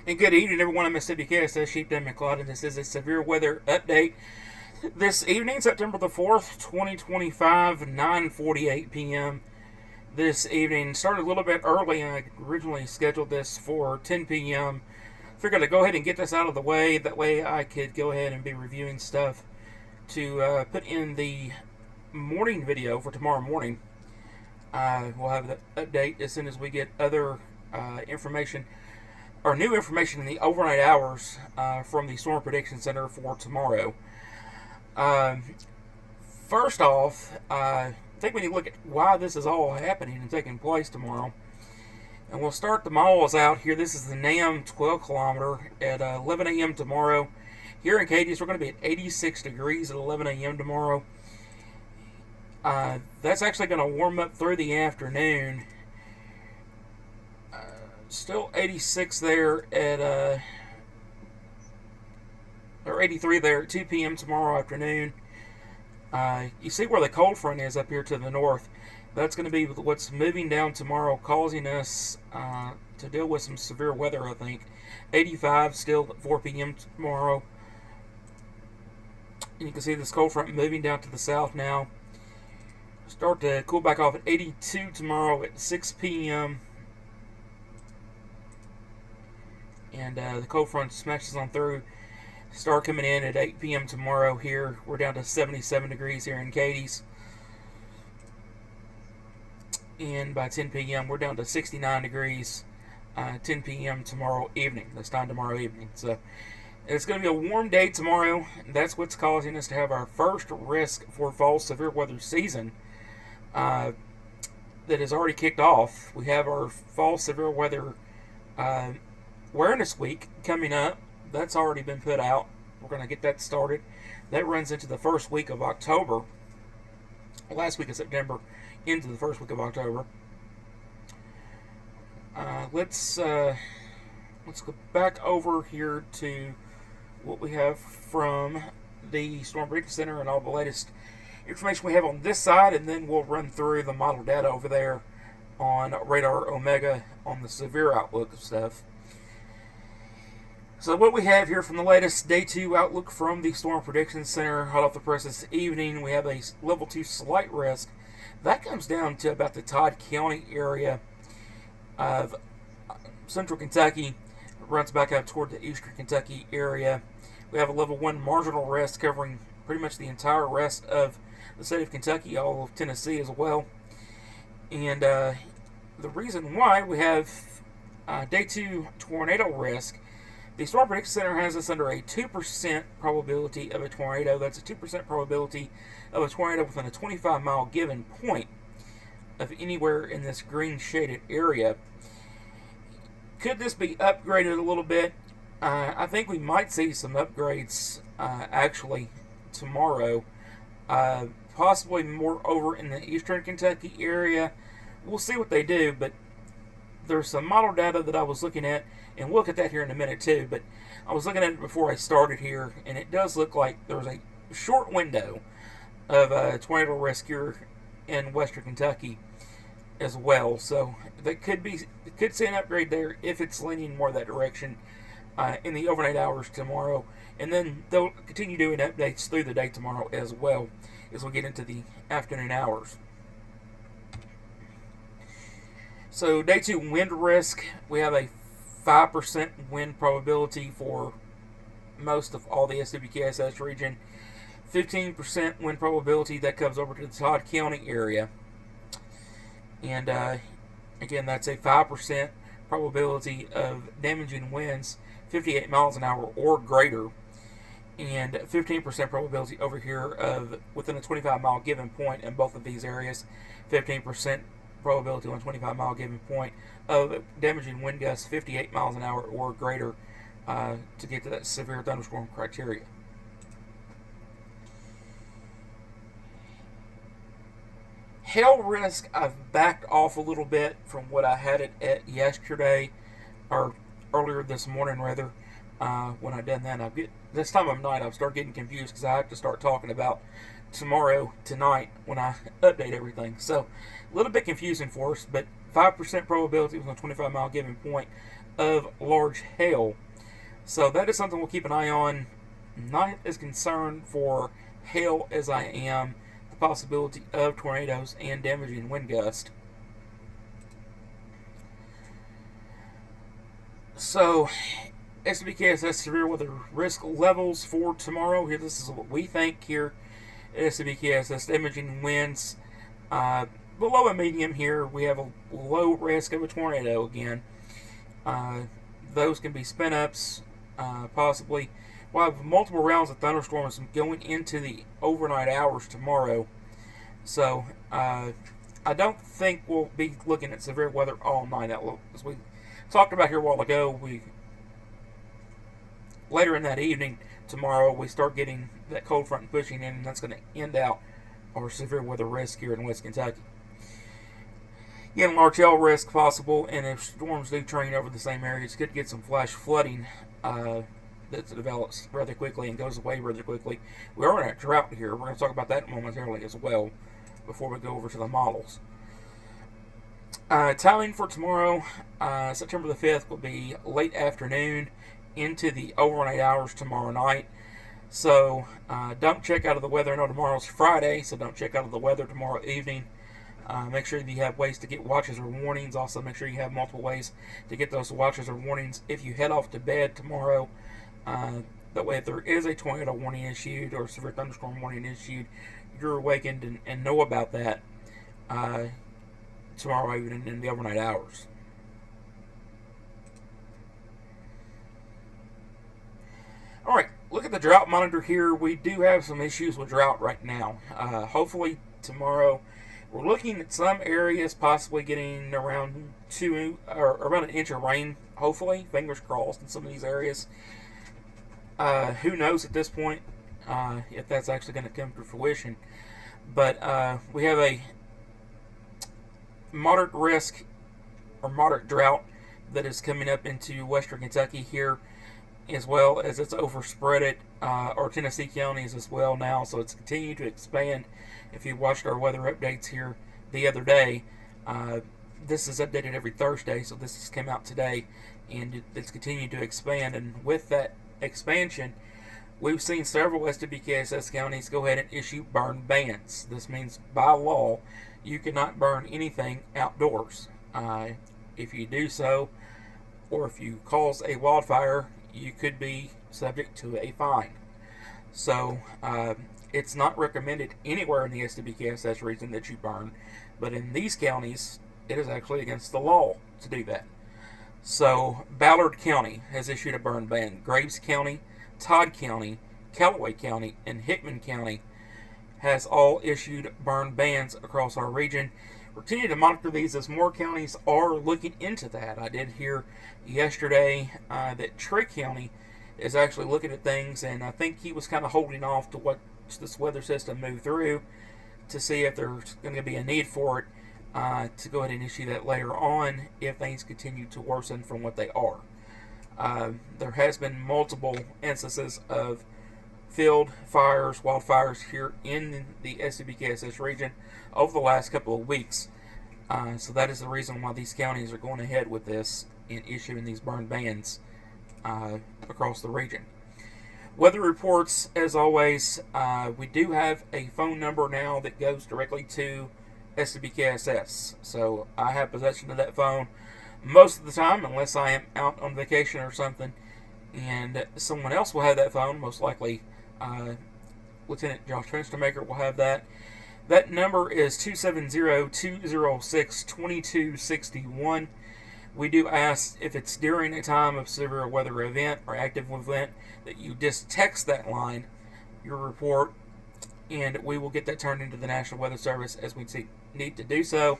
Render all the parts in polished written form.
And good evening, everyone. I'm SWKSS Chief Damon Claud, and this is a severe weather update. This evening, September the 4th, 2025, 9:48 p.m. This evening started a little bit early. I originally scheduled this for 10 p.m. Figured I'd go ahead and get this out of the way. That way, I could go ahead and be reviewing stuff to put in the morning video for tomorrow morning. We'll have the update as soon as we get other information or new information in the overnight hours from the Storm Prediction Center for tomorrow. First off, I think we need to look at why this is all happening and taking place tomorrow. And we'll start the miles out here. This is the NAM 12 kilometer at 11 a.m. tomorrow. Here in Cadiz, we're going to be at 86 degrees at 11 a.m. tomorrow. That's actually going to warm up through the afternoon. Still 86 there at or 83 there at 2 p.m. tomorrow afternoon. You see where the cold front is up here to the north. That's going to be what's moving down tomorrow, causing us to deal with some severe weather, I think. 85 still at 4 p.m. tomorrow. And you can see this cold front moving down to the south now. Start to cool back off at 82 tomorrow at 6 p.m. And the cold front smashes on through. Start coming in at 8 p.m. tomorrow here. We're down to 77 degrees here in Cadiz. And by 10 p.m. we're down to 69 degrees 10 p.m. tomorrow evening. This time tomorrow evening. So it's going to be a warm day tomorrow. That's what's causing us to have our first risk for fall severe weather season that has already kicked off. We have our fall severe weather awareness week coming up. That's already been put out. We're going to get that started. That runs into the first week of October. Last week of September into the first week of October. Let's go back over here to what we have from the Storm Prediction Center and all the latest information we have on this side, and then we'll run through the model data over there on Radar Omega on the severe outlook of stuff. So what we have here from the latest Day 2 outlook from the Storm Prediction Center, hot off the press this evening, we have a Level 2 slight risk. That comes down to about the Todd County area of central Kentucky. It runs back out toward the eastern Kentucky area. We have a Level 1 marginal risk covering pretty much the entire rest of the state of Kentucky, all of Tennessee as well. And the reason why we have Day 2 tornado risk, the Storm Prediction Center has us under a 2% probability of a tornado. That's a 2% probability of a tornado within a 25-mile given point of anywhere in this green shaded area. Could this be upgraded a little bit? I think we might see some upgrades actually tomorrow. Possibly more over in the eastern Kentucky area. We'll see what they do, but there's some model data that I was looking at, and we'll look at that here in a minute too, but I was looking at it before I started here, and it does look like there's a short window of tornado risk here in western Kentucky as well. So that could see an upgrade there if it's leaning more that direction in the overnight hours tomorrow. And then they'll continue doing updates through the day tomorrow as well as we get into the afternoon hours. So Day 2 wind risk, we have a 5% wind probability for most of all the SWKSS region. 15% wind probability that comes over to the Todd County area. And again, that's a 5% probability of damaging winds 58 miles an hour or greater. And 15% probability over here of within a 25-mile given point in both of these areas. 15% probability on a 25-mile given point of damaging wind gusts 58 miles an hour or greater to get to that severe thunderstorm criteria. Hail risk, I've backed off a little bit from what I had it at yesterday, or earlier this morning rather. When I done that, this time of night I've started getting confused because I have to start talking about tomorrow, tonight, when I update everything. So, a little bit confusing for us, but 5% probability with a 25-mile given point of large hail. So that is something we'll keep an eye on. Not as concerned for hail as I am the possibility of tornadoes and damaging wind gusts. So, SWKSS Severe weather risk levels for tomorrow. Here, this is what we think here at SWKSS. Imaging winds below a medium here. We have a low risk of a tornado again. Those can be spin-ups, possibly. We'll have multiple rounds of thunderstorms going into the overnight hours tomorrow. So, I don't think we'll be looking at severe weather all night. As we talked about here a while ago, later in that evening tomorrow, we start getting that cold front pushing in, and that's going to end out our severe weather risk here in West Kentucky. Again, large hail risk possible, and if storms do train over the same areas, could get some flash flooding that develops rather quickly and goes away rather quickly. We are in a drought here. We're going to talk about that momentarily as well before we go over to the models. Timing for tomorrow, September the 5th, will be late afternoon into the overnight hours tomorrow night. So don't check out of the weather. I know tomorrow's Friday, so don't check out of the weather tomorrow evening. Make sure that you have ways to get watches or warnings. Also, make sure you have multiple ways to get those watches or warnings if you head off to bed tomorrow. That way, if there is a tornado warning issued or severe thunderstorm warning issued, you're awakened and know about that tomorrow evening in the overnight hours. All right, look at the drought monitor here. We do have some issues with drought right now. Hopefully tomorrow, we're looking at some areas possibly getting around around an inch of rain. Hopefully, fingers crossed in some of these areas. Who knows at this point if that's actually going to come to fruition? But we have a moderate risk or moderate drought that is coming up into western Kentucky here, as well as it's overspread it our Tennessee counties as well now, so it's continuing to expand. If you watched our weather updates here the other day, this is updated every Thursday, so this has come out today, and it's continued to expand. And with that expansion, we've seen several SWKSS counties go ahead and issue burn bans. This means by law you cannot burn anything outdoors. If you do so, or if you cause a wildfire, you could be subject to a fine. So it's not recommended anywhere in the SWKSS region that you burn, but in these counties it is actually against the law to do that. So Ballard County has issued a burn ban. Graves County, Todd County, Callaway County, and Hickman County has all issued burn bans across our region. We're continuing to monitor these as more counties are looking into that. I did hear yesterday that Trigg County is actually looking at things, and I think he was kind of holding off to watch this weather system move through to see if there's going to be a need for it to go ahead and issue that later on if things continue to worsen from what they are. There has been multiple instances of field fires, wildfires here in the SWKSS region over the last couple of weeks. So that is the reason why these counties are going ahead with this and issuing these burn bans across the region. Weather reports, as always, we do have a phone number now that goes directly to SWKSS. So I have possession of that phone most of the time, unless I am out on vacation or something, and someone else will have that phone, most likely Lieutenant Josh Fenstermaker will have that. That number is 270-206-2261. We do ask if it's during a time of severe weather event or active event that you just text that line, your report, and we will get that turned into the National Weather Service as we need to do so.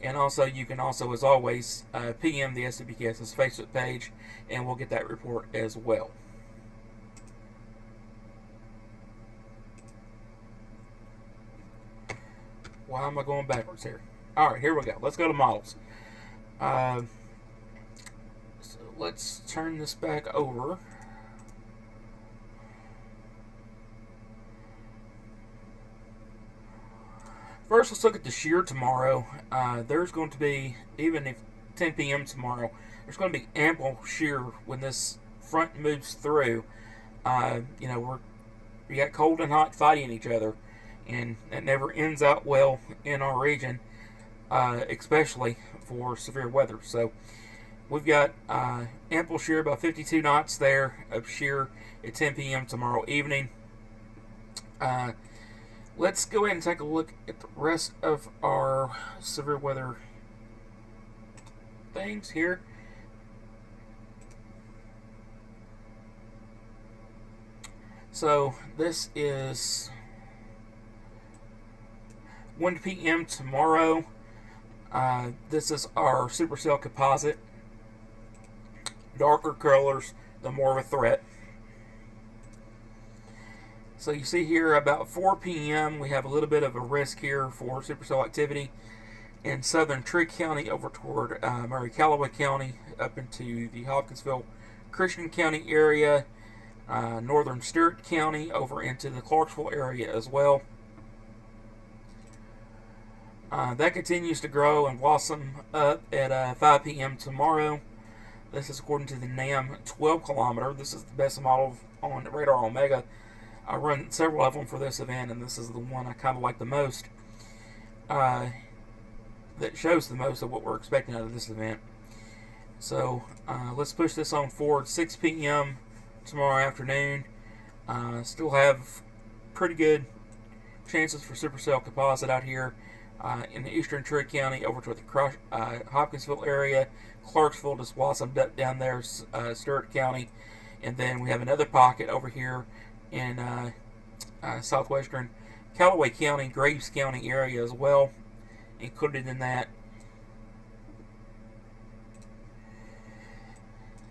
And also, you can also, as always, PM the SWKSS Facebook page, and we'll get that report as well. Why am I going backwards here? All right, here we go. Let's go to models. So let's turn this back over. First, let's look at the shear tomorrow. There's going to be, even if 10 p.m. tomorrow. There's going to be ample shear when this front moves through. We got cold and hot fighting each other, and that never ends out well in our region, especially for severe weather. So we've got ample shear, about 52 knots there of shear at 10 p.m. tomorrow evening. Let's go ahead and take a look at the rest of our severe weather things here. So this is 1 p.m. tomorrow. This is our supercell composite. Darker colors, the more of a threat. So you see here about 4 p.m. we have a little bit of a risk here for supercell activity in southern Tree County over toward Murray-Callaway County up into the Hopkinsville Christian County area, northern Stewart County over into the Clarksville area as well. That continues to grow and blossom up at 5 p.m. tomorrow. This is according to the NAM 12 kilometer. This is the best model on Radar Omega. I run several of them for this event, and this is the one I kind of like the most. That shows the most of what we're expecting out of this event. So let's push this on forward. 6 p.m. tomorrow afternoon. Still have pretty good chances for supercell composite out here in the eastern Tree County over to the Hopkinsville area. Clarksville just blossomed up down there, Stewart County, and then we have another pocket over here in southwestern Callaway County, Graves County area as well, included in that.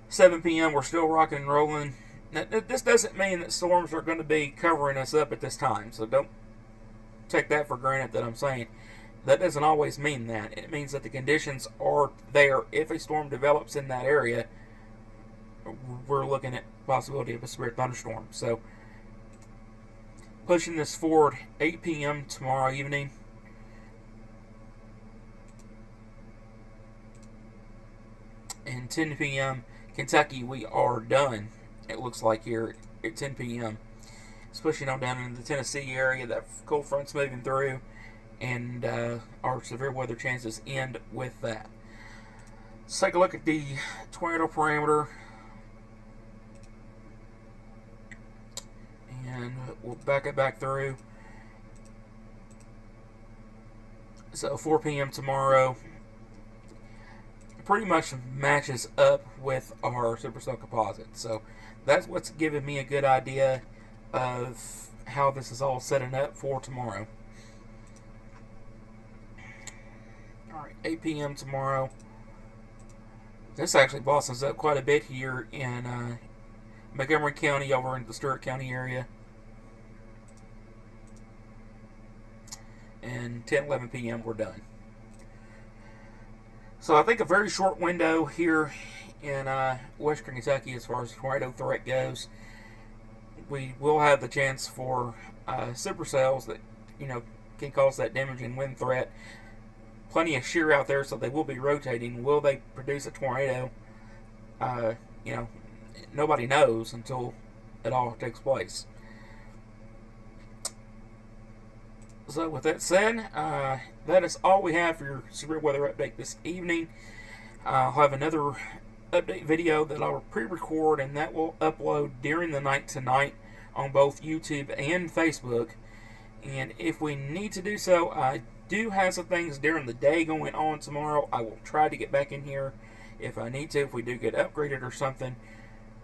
7 p.m. we're still rocking and rolling. Now, this doesn't mean that storms are going to be covering us up at this time, so don't take that for granted that I'm saying. That doesn't always mean that. It means that the conditions are there. If a storm develops in that area, we're looking at the possibility of a severe thunderstorm. So pushing this forward, 8 p.m. tomorrow evening. And 10 p.m. Kentucky, we are done. It looks like here at 10 p.m. It's pushing on down into the Tennessee area. That cold front's moving through, and our severe weather chances end with that. Let's take a look at the tornado parameter, and we'll back it back through. So 4 p.m. tomorrow pretty much matches up with our supercell composite. So that's what's giving me a good idea of how this is all setting up for tomorrow. Alright, 8 p.m. tomorrow. This actually blossoms up quite a bit here in Montgomery County over in the Stewart County area. And 10-11 p.m. we're done. So I think a very short window here in western Kentucky as far as tornado threat goes. We will have the chance for supercells that can cause that damaging wind threat. Plenty of shear out there, so they will be rotating. Will they produce a tornado? Nobody knows until it all takes place. So with that said, that is all we have for your severe weather update this evening. I'll have another update video that I'll pre-record, and that will upload during the night tonight on both YouTube and Facebook. And if we need to do so, I do have some things during the day going on tomorrow. I will try to get back in here if I need to, if we do get upgraded or something,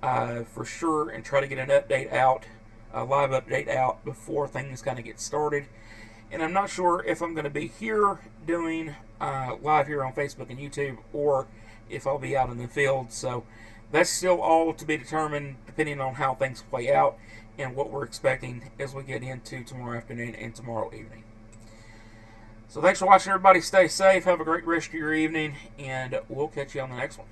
for sure, and try to get an update out, a live update out before things kind of get started. And I'm not sure if I'm going to be here doing live here on Facebook and YouTube, or if I'll be out in the field. So that's still all to be determined, depending on how things play out and what we're expecting as we get into tomorrow afternoon and tomorrow evening. So thanks for watching, everybody. Stay safe. Have a great rest of your evening, and we'll catch you on the next one.